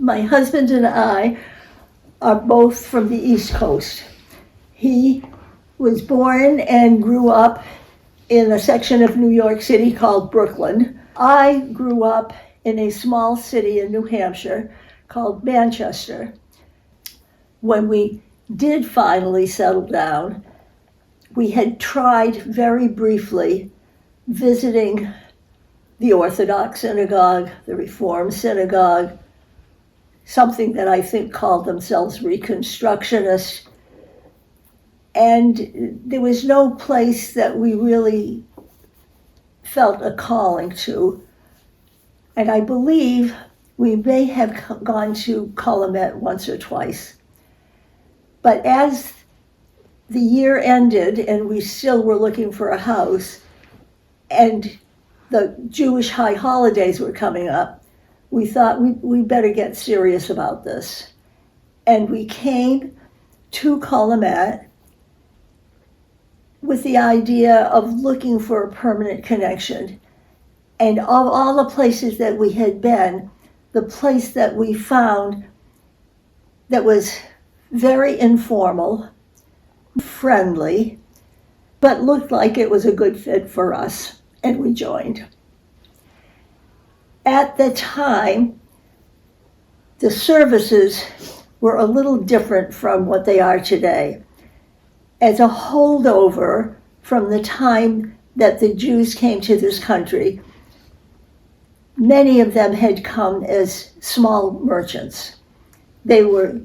My husband and I are both from the East Coast. He was born and grew up in a section of New York City called Brooklyn. I grew up in a small city in New Hampshire called Manchester. When we did finally settle down, we had tried very briefly visiting the Orthodox synagogue, the Reform synagogue, something that I think called themselves Reconstructionists. And there was no place that we really felt a calling to. And I believe we may have gone to Calumet once or twice. But as the year ended and we still were looking for a house, and the Jewish high holidays were coming up, we thought we better get serious about this. And we came to Calumet with the idea of looking for a permanent connection. And of all the places that we had been, the place that we found that was very informal, friendly, but looked like it was a good fit for us, and we joined. At the time, the services were a little different from what they are today. As a holdover from the time that the Jews came to this country, many of them had come as small merchants. They were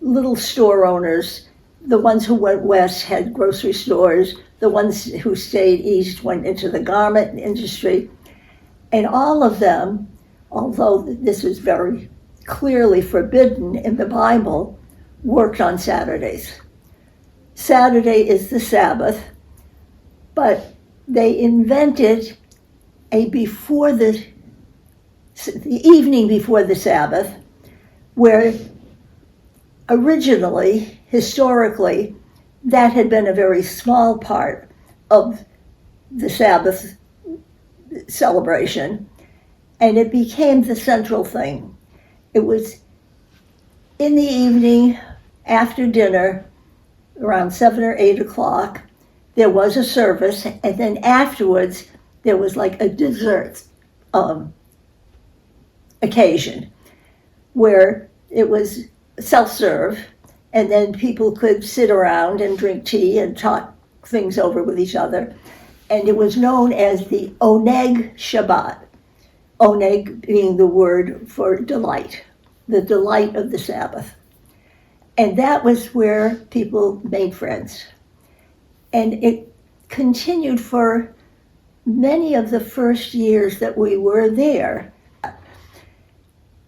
little store owners. The ones who went west had grocery stores. The ones who stayed east went into the garment industry. And all of them, although this is very clearly forbidden in the Bible, worked on Saturdays. Saturday is the Sabbath, but they invented a the evening before the Sabbath, where originally, historically, that had been a very small part of the Sabbath celebration, and it became the central thing. It was in the evening, after dinner, around 7 or 8 o'clock, there was a service, and then afterwards, there was like a dessert occasion where it was self-serve, and then people could sit around and drink tea and talk things over with each other. And it was known as the Honig Shabbat, Honig being the word for delight, the delight of the Sabbath. And that was where people made friends. And it continued for many of the first years that we were there.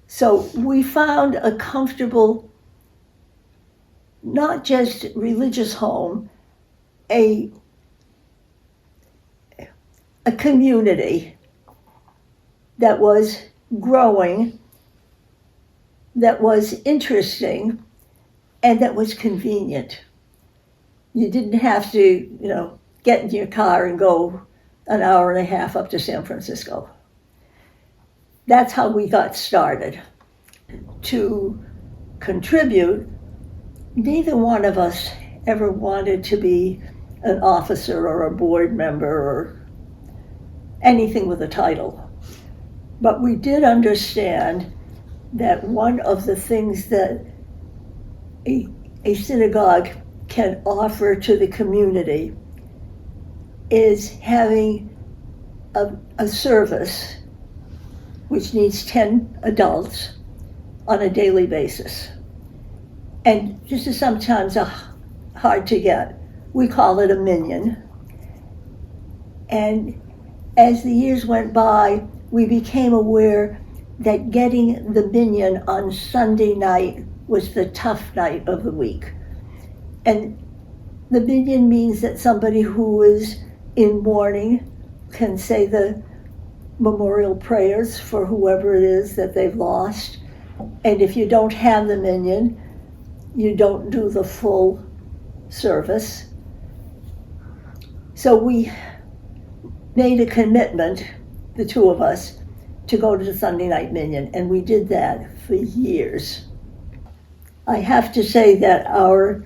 So we found a comfortable, not just religious home, a community that was growing, that was interesting, and that was convenient. You didn't have to, get in your car and go an hour and a half up to San Francisco. That's how we got started. To contribute, neither one of us ever wanted to be an officer or a board member or anything with a title. But we did understand that one of the things that a synagogue can offer to the community is having a service which needs 10 adults on a daily basis. And this is sometimes hard to get. We call it a minyan. And as the years went by, we became aware that getting the minyan on Sunday night was the tough night of the week. And the minyan means that somebody who is in mourning can say the memorial prayers for whoever it is that they've lost. And if you don't have the minyan, you don't do the full service. So we made a commitment, the two of us, to go to the Sunday Night Minion, and we did that for years. I have to say that our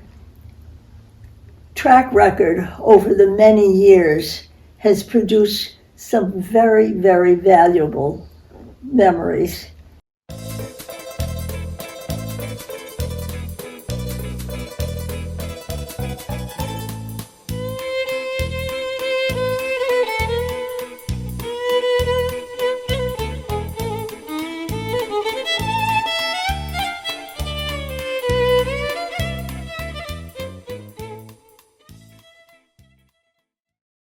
track record over the many years has produced some very, very valuable memories.